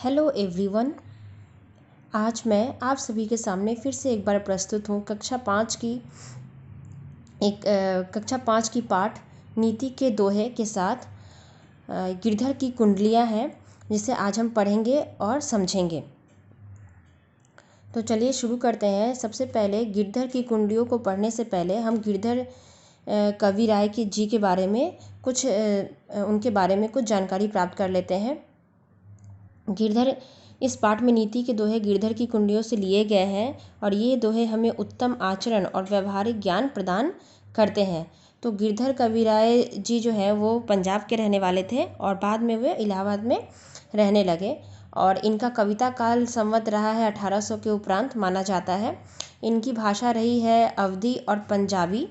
Hello everyone. आज मैं आप सभी के सामने फिर से एक बार प्रस्तुत हूँ कक्षा पाँच की पाठ नीति के दोहे के साथ गिरधर की कुंडलियाँ हैं, जिसे आज हम पढ़ेंगे और समझेंगे। तो चलिए शुरू करते हैं। सबसे पहले गिरधर की कुंडलियों को पढ़ने से पहले हम गिरधर कविराय जी के बारे में उनके बारे में कुछ जानकारी प्राप्त कर लेते हैं। गिरधर इस पाठ में नीति के दोहे गिरधर की कुंडलियों से लिए गए हैं और ये दोहे हमें उत्तम आचरण और व्यवहारिक ज्ञान प्रदान करते हैं। तो गिरधर कविराय जी जो है वो पंजाब के रहने वाले थे और बाद में वे इलाहाबाद में रहने लगे और इनका कविता काल संवत रहा है 1800 के उपरांत माना जाता है। इनकी भाषा रही है अवधी और पंजाबी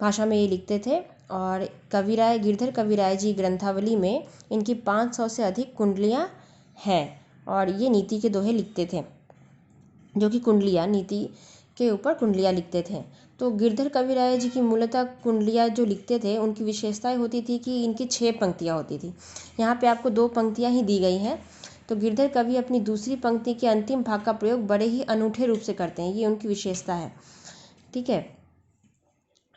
भाषा में ये लिखते थे और गिरधर कविराय जी ग्रंथावली में इनकी 500 से अधिक कुंडलियाँ हैं और ये नीति के दोहे लिखते थे, जो कि नीति के ऊपर कुंडलियाँ लिखते थे। तो गिरधर कविराय जी की मूलतः कुंडलियाँ जो लिखते थे उनकी विशेषताएं होती थी कि इनकी 6 पंक्तियाँ होती थी। यहाँ पे आपको 2 पंक्तियाँ ही दी गई हैं। तो गिरधर कवि अपनी दूसरी पंक्ति के अंतिम भाग का प्रयोग बड़े ही अनूठे रूप से करते हैं, ये उनकी विशेषता है। ठीक है,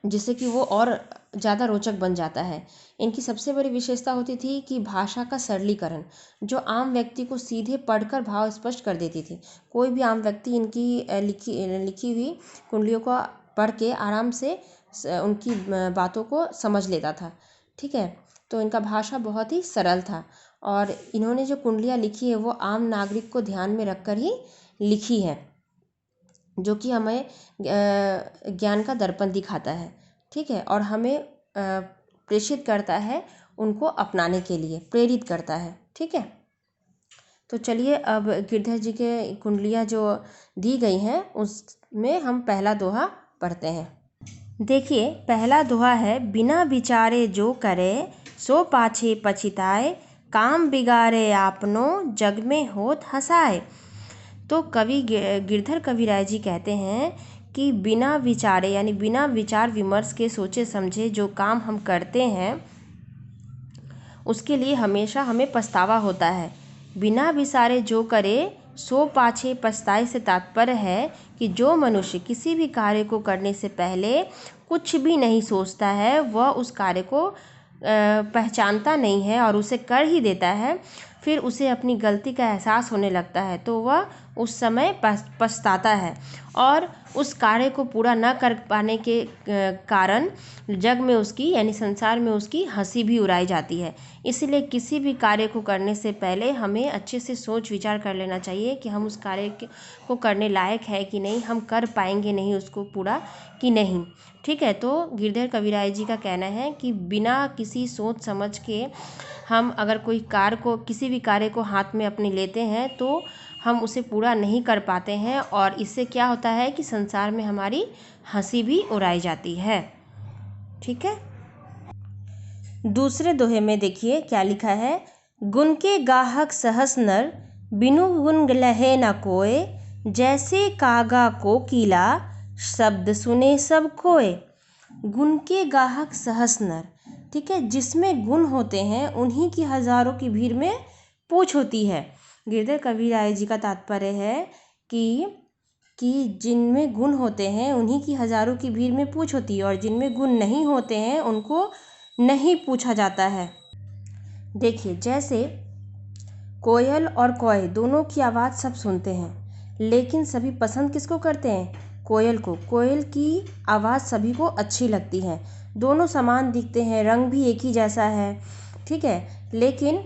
जिससे कि वो और ज़्यादा रोचक बन जाता है। इनकी सबसे बड़ी विशेषता होती थी कि भाषा का सरलीकरण, जो आम व्यक्ति को सीधे पढ़कर भाव स्पष्ट कर देती थी। कोई भी आम व्यक्ति इनकी लिखी हुई कुंडलियों को पढ़ के आराम से उनकी बातों को समझ लेता था। ठीक है, तो इनका भाषा बहुत ही सरल था और इन्होंने जो कुंडलियाँ लिखी है वो आम नागरिक को ध्यान में रखकर ही लिखी है, जो कि हमें ज्ञान का दर्पण दिखाता है। ठीक है, और हमें प्रेषित करता है, उनको अपनाने के लिए प्रेरित करता है। ठीक है, तो चलिए अब गिरधर जी के कुंडलियाँ जो दी गई हैं उसमें हम पहला दोहा पढ़ते हैं। देखिए, पहला दोहा है, बिना विचारे जो करे सो पाछे पछिताए, काम बिगाड़े आपनो जग में होत हंसाए। तो गिरधर कविराय जी कहते हैं कि बिना विचारे यानी बिना विचार विमर्श के सोचे समझे जो काम हम करते हैं उसके लिए हमेशा हमें पछतावा होता है। बिना विचारे जो करे सो पाछे पछताए से तात्पर्य है कि जो मनुष्य किसी भी कार्य को करने से पहले कुछ भी नहीं सोचता है, वह उस कार्य को पहचानता नहीं है और उसे कर ही देता है, फिर उसे अपनी गलती का एहसास होने लगता है तो वह उस समय पछताता है और उस कार्य को पूरा न कर पाने के कारण जग में उसकी यानी संसार में उसकी हंसी भी उड़ाई जाती है। इसलिए किसी भी कार्य को करने से पहले हमें अच्छे से सोच विचार कर लेना चाहिए कि हम उस कार्य को करने लायक है कि नहीं, हम कर पाएंगे नहीं उसको पूरा कि नहीं। ठीक है, तो गिरधर कविराय जी का कहना है कि बिना किसी सोच समझ के हम अगर किसी भी कार्य को हाथ में अपने लेते हैं तो हम उसे पूरा नहीं कर पाते हैं और इससे क्या होता है कि संसार में हमारी हंसी भी उड़ाई जाती है। ठीक है, दूसरे दोहे में देखिए क्या लिखा है, गुण के गाहक सहस नर, बिनु गुण लहे न कोय, जैसे कागा को कीला, शब्द सुने सब खोए। गुण के गाहक सहस नर, ठीक है, जिसमें गुण होते हैं उन्हीं की हजारों की भीड़ में पूछ होती है। गिरधर कविराय जी का तात्पर्य है कि जिनमें गुण होते हैं उन्हीं की हजारों की भीड़ में पूछ होती है और जिनमें गुण नहीं होते हैं उनको नहीं पूछा जाता है। देखिए, जैसे कोयल और कौए दोनों की आवाज़ सब सुनते हैं, लेकिन सभी पसंद किसको करते हैं? कोयल को। कोयल की आवाज़ सभी को अच्छी लगती है, दोनों समान दिखते हैं, रंग भी एक ही जैसा है। ठीक है, लेकिन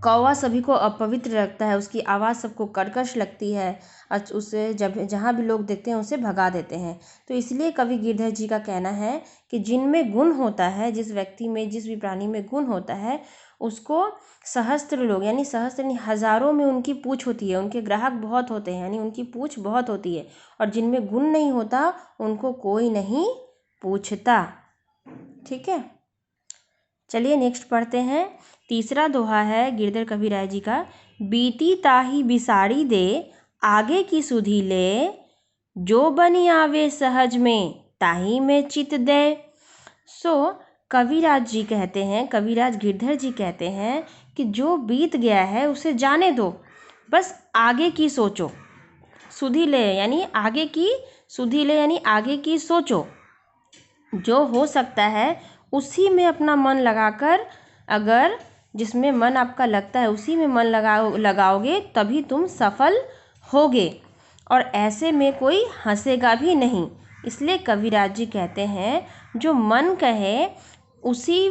कौवा सभी को अपवित्र लगता है, उसकी आवाज़ सबको कर्कश लगती है और उसे जहाँ भी लोग देखते हैं उसे भगा देते हैं। तो इसलिए कवि गिरधर जी का कहना है कि जिनमें गुण होता है, जिस व्यक्ति में जिस भी प्राणी में गुण होता है उसको सहस्त्र लोग यानी हजारों में उनकी पूछ होती है, उनके ग्राहक बहुत होते हैं यानी उनकी पूछ बहुत होती है, और जिनमें गुण नहीं होता उनको कोई नहीं पूछता। ठीक है, चलिए नेक्स्ट पढ़ते हैं। तीसरा दोहा है गिरधर कविराय जी का, बीती ताही बिसारी दे, आगे की सुधि ले, जो बनी आवे सहज में, ताही में चित दे। कविराज गिरधर जी कहते हैं कि कि जो बीत गया है उसे जाने दो, बस आगे की सोचो। सुधि ले यानी आगे की, सुधि ले यानी आगे की सोचो। जो हो सकता है उसी में अपना मन लगाकर, अगर जिसमें मन आपका लगता है उसी में मन लगाओगे तभी तुम सफल होगे, और ऐसे में कोई हंसेगा भी नहीं। इसलिए कविराज जी कहते हैं जो मन कहे उसी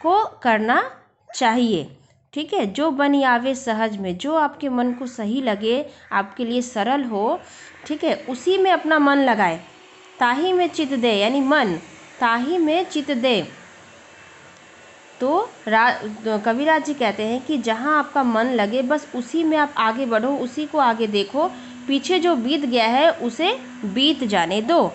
को करना चाहिए। ठीक है, जो बन आवे सहज में, जो आपके मन को सही लगे, आपके लिए सरल हो, ठीक है, उसी में अपना मन लगाए। ताही में चित दे यानी मन, ताही में चित दे। तो कविराज जी कहते हैं कि जहाँ आपका मन लगे बस उसी में आप आगे बढ़ो, उसी को आगे देखो, पीछे जो बीत गया है उसे बीत जाने दो।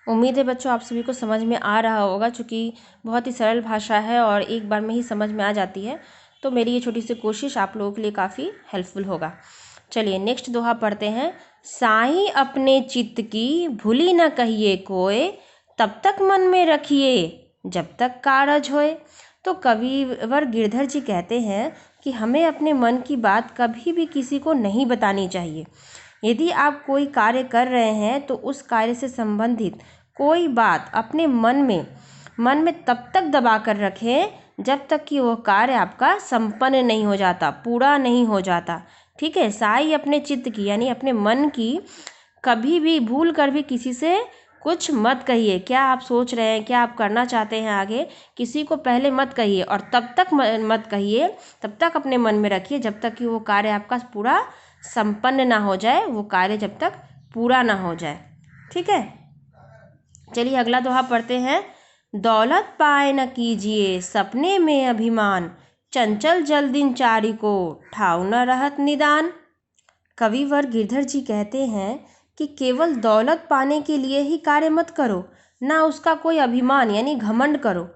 उम्मीद है बच्चों आप सभी को समझ में आ रहा होगा, चूँकि बहुत ही सरल भाषा है और एक बार में ही समझ में आ जाती है, तो मेरी ये छोटी सी कोशिश आप लोगों के लिए काफ़ी हेल्पफुल होगा। चलिए नेक्स्ट दोहा पढ़ते हैं। साईं अपने चित्त की भूली न कहिए कोय, तब तक मन में रखिए जब तक कारज होए। तो कविवर गिरधर जी कहते हैं कि हमें अपने मन की बात कभी भी किसी को नहीं बतानी चाहिए। यदि आप कोई कार्य कर रहे हैं तो उस कार्य से संबंधित कोई बात अपने मन में तब तक दबा कर रखें जब तक कि वो कार्य आपका संपन्न नहीं हो जाता, पूरा नहीं हो जाता। ठीक है, साई अपने चित्त की यानी अपने मन की कभी भी भूल कर भी किसी से कुछ मत कहिए। क्या आप सोच रहे हैं, क्या आप करना चाहते हैं आगे, किसी को पहले मत कहिए, और तब तक मत कहिए, तब तक अपने मन में रखिए जब तक कि वो कार्य आपका पूरा संपन्न ना हो जाए, वो कार्य जब तक पूरा ना हो जाए। ठीक है, चलिए अगला दोहा पढ़ते हैं। दौलत पाए न कीजिए सपने में अभिमान, चंचल जल दिनचारी को ठाव न रहत निदान। कविवर गिरधर जी कहते हैं कि केवल दौलत पाने के लिए ही कार्य मत करो, ना उसका कोई अभिमान यानी घमंड करो।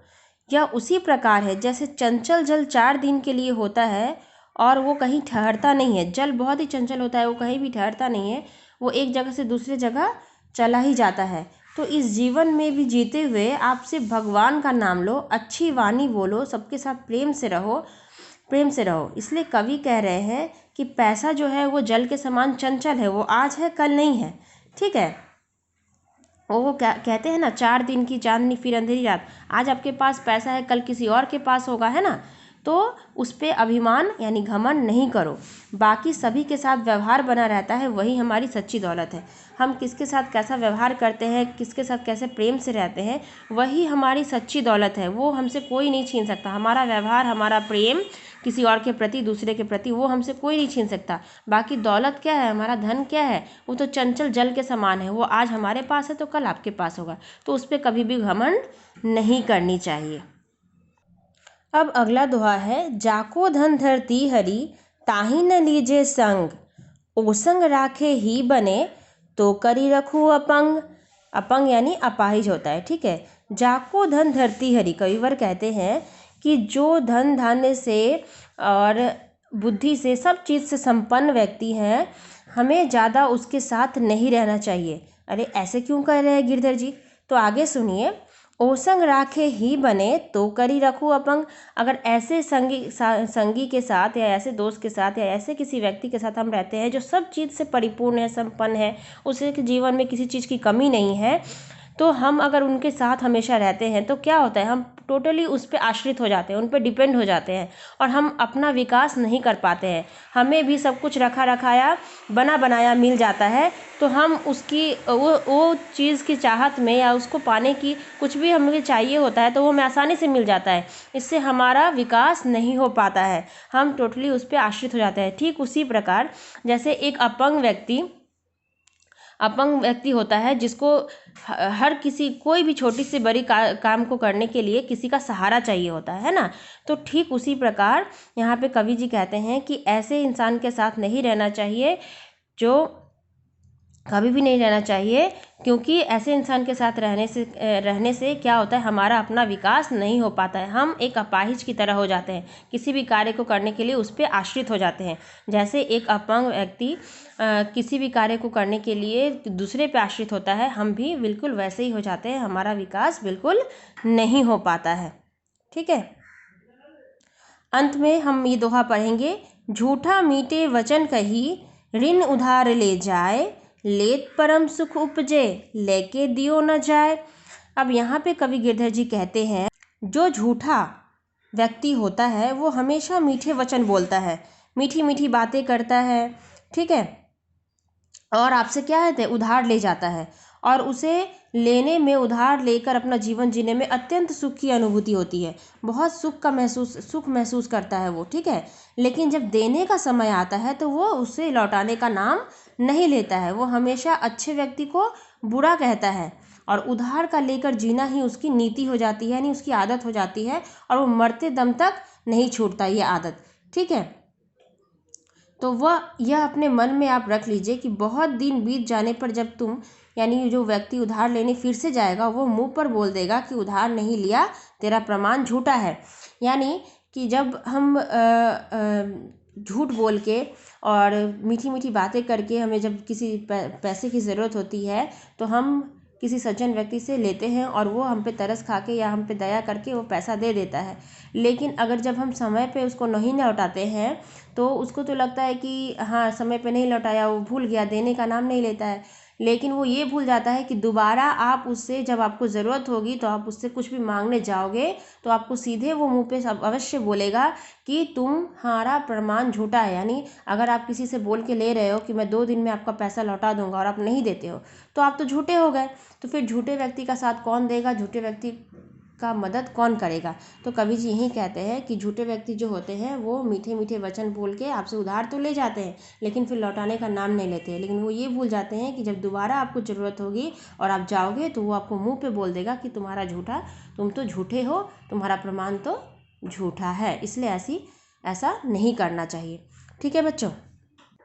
यह उसी प्रकार है जैसे चंचल जल 4 दिन के लिए होता है और वो कहीं ठहरता नहीं है। जल बहुत ही चंचल होता है, वो कहीं भी ठहरता नहीं है, वो एक जगह से दूसरी जगह चला ही जाता है। तो इस जीवन में भी जीते हुए आप सिर्फ भगवान का नाम लो, अच्छी वाणी बोलो, सबके साथ प्रेम से रहो। इसलिए कवि कह रहे हैं कि पैसा जो है वो जल के समान चंचल है, वो आज है कल नहीं है। ठीक है, वो क्या कहते हैं ना, 4 दिन की चांदनी फिर अंधेरी रात। आज आपके पास पैसा है, कल किसी और के पास होगा, है ना। तो उस पे अभिमान यानी घमंड नहीं करो। बाकी सभी के साथ व्यवहार बना रहता है, वही हमारी सच्ची दौलत है। हम किसके साथ कैसा व्यवहार करते हैं, किसके साथ कैसे प्रेम से रहते हैं, वही हमारी सच्ची दौलत है। वो हमसे कोई नहीं छीन सकता। हमारा व्यवहार, हमारा प्रेम किसी और के प्रति, दूसरे के प्रति, वो हमसे कोई नहीं छीन सकता। बाकी दौलत क्या है, हमारा धन क्या है, वो तो चंचल जल के समान है। वो आज हमारे पास है तो कल आपके पास होगा, तो उस पर कभी भी घमंड नहीं करनी चाहिए। अब अगला दोहा है। जाको धन धरती हरी, ताही न लीजे संग, ओ संग राखे ही बने, तो करी रखू अपंग। अपंग यानी अपाहिज होता है। ठीक है, जाको धन धरती हरी, कविवर कहते हैं कि जो धन धान्य से और बुद्धि से, सब चीज़ से संपन्न व्यक्ति हैं, हमें ज़्यादा उसके साथ नहीं रहना चाहिए। अरे ऐसे क्यों कह रहे हैं गिरधर जी, तो आगे सुनिए। ओ संग राखे ही बने, तो करी रखू अपंग। अगर ऐसे संगी के साथ या ऐसे दोस्त के साथ या ऐसे किसी व्यक्ति के साथ हम रहते हैं जो सब चीज़ से परिपूर्ण है, संपन्न है, उसे जीवन में किसी चीज़ की कमी नहीं है, तो हम अगर उनके साथ हमेशा रहते हैं तो क्या होता है, हम टोटली उस पर आश्रित हो जाते हैं, उन पर डिपेंड हो जाते हैं और हम अपना विकास नहीं कर पाते हैं। हमें भी सब कुछ रखा रखाया, बना बनाया मिल जाता है, तो हम उसकी वो चीज़ की चाहत में या उसको पाने की कुछ भी हमें चाहिए होता है तो वो हमें आसानी से मिल जाता है। इससे हमारा विकास नहीं हो पाता है, हम टोटली उस पर आश्रित हो जाते हैं। ठीक उसी प्रकार जैसे एक अपंग व्यक्ति होता है जिसको हर किसी, कोई भी छोटी से बड़ी काम को करने के लिए किसी का सहारा चाहिए होता है ना। तो ठीक उसी प्रकार यहाँ पे कवि जी कहते हैं कि ऐसे इंसान के साथ नहीं रहना चाहिए, जो कभी भी नहीं रहना चाहिए, क्योंकि ऐसे इंसान के साथ रहने से क्या होता है, हमारा अपना विकास नहीं हो पाता है। हम एक अपाहिज की तरह हो जाते हैं, किसी भी कार्य को करने के लिए उस पर आश्रित हो जाते हैं। जैसे एक अपंग व्यक्ति किसी भी कार्य को करने के लिए दूसरे पे आश्रित होता है, हम भी बिल्कुल वैसे ही हो जाते हैं, हमारा विकास बिल्कुल नहीं हो पाता है। ठीक है, अंत में हम ये दोहा पढ़ेंगे, झूठा मीठे वचन कही, ऋण उधार ले जाए, लेत परम सुख उपजे, लेके दियो न जाए। अब यहाँ पे कवि गिरधर जी कहते हैं, जो झूठा व्यक्ति होता है वो हमेशा मीठे वचन बोलता है, मीठी मीठी बातें करता है, ठीक है, और आपसे क्या है उधार ले जाता है, और उसे लेने में, उधार लेकर अपना जीवन जीने में अत्यंत सुख की अनुभूति होती है, बहुत सुख महसूस करता है वो, ठीक है। लेकिन जब देने का समय आता है तो वो उसे लौटाने का नाम नहीं लेता है, वो हमेशा अच्छे व्यक्ति को बुरा कहता है, और उधार का लेकर जीना ही उसकी नीति हो जाती है, यानी उसकी आदत हो जाती है, और वो मरते दम तक नहीं छूटता ये आदत, ठीक है। तो वह यह अपने मन में आप रख लीजिए कि बहुत दिन बीत जाने पर जब तुम, यानी जो व्यक्ति उधार लेने फिर से जाएगा, वो मुंह पर बोल देगा कि उधार नहीं लिया, तेरा प्रमाण झूठा है। यानी कि जब हम झूठ बोल के और मीठी मीठी बातें करके हमें जब किसी पैसे की ज़रूरत होती है तो हम किसी सज्जन व्यक्ति से लेते हैं, और वो हम पे तरस खा के या हम पे दया करके वो पैसा दे देता है। लेकिन अगर जब हम समय पे उसको नहीं लौटाते हैं तो उसको तो लगता है कि हाँ, समय पे नहीं लौटाया, वो भूल गया, देने का नाम नहीं लेता है। लेकिन वो ये भूल जाता है कि दोबारा आप उससे, जब आपको ज़रूरत होगी तो आप उससे कुछ भी मांगने जाओगे तो आपको सीधे वो मुंह पे सब अवश्य बोलेगा कि तुम्हारा प्रमाण झूठा है। यानी अगर आप किसी से बोल के ले रहे हो कि मैं 2 दिन में आपका पैसा लौटा दूंगा और आप नहीं देते हो तो आप तो झूठे हो गए। तो फिर झूठे व्यक्ति का साथ कौन देगा, झूठे व्यक्ति का मदद कौन करेगा। तो कवि जी यही कहते हैं कि झूठे व्यक्ति जो होते हैं वो मीठे मीठे वचन बोल के आपसे उधार तो ले जाते हैं, लेकिन फिर लौटाने का नाम नहीं लेते हैं। लेकिन वो ये भूल जाते हैं कि जब दोबारा आपको ज़रूरत होगी और आप जाओगे तो वो आपको मुंह पे बोल देगा कि तुम्हारा झूठा, तुम तो झूठे हो, तुम्हारा प्रमाण तो झूठा है, इसलिए ऐसा नहीं करना चाहिए। ठीक है बच्चों,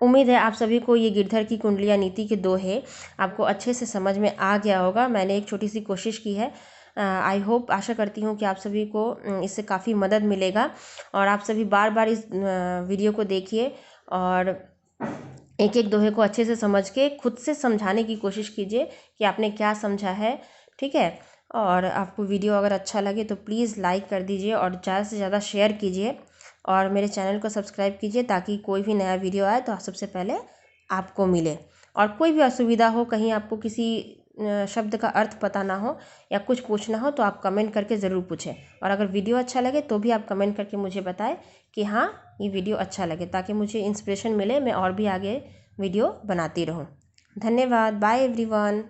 उम्मीद है आप सभी को ये गिरधर की कुंडलिया नीति के दोहे आपको अच्छे से समझ में आ गया होगा। मैंने एक छोटी सी कोशिश की है। आई होप, आशा करती हूँ कि आप सभी को इससे काफ़ी मदद मिलेगा, और आप सभी बार बार इस वीडियो को देखिए और एक एक दोहे को अच्छे से समझ के खुद से समझाने की कोशिश कीजिए कि आपने क्या समझा है, ठीक है। और आपको वीडियो अगर अच्छा लगे तो प्लीज़ लाइक कर दीजिए और ज़्यादा से ज़्यादा शेयर कीजिए, और मेरे चैनल को सब्सक्राइब कीजिए ताकि कोई भी नया वीडियो आए तो सबसे पहले आपको मिले। और कोई भी असुविधा हो, कहीं आपको किसी शब्द का अर्थ पता ना हो या कुछ पूछना हो तो आप कमेंट करके ज़रूर पूछें, और अगर वीडियो अच्छा लगे तो भी आप कमेंट करके मुझे बताएं कि हाँ ये वीडियो अच्छा लगे, ताकि मुझे इंस्पिरेशन मिले, मैं और भी आगे वीडियो बनाती रहूँ। धन्यवाद, बाय एवरीवन।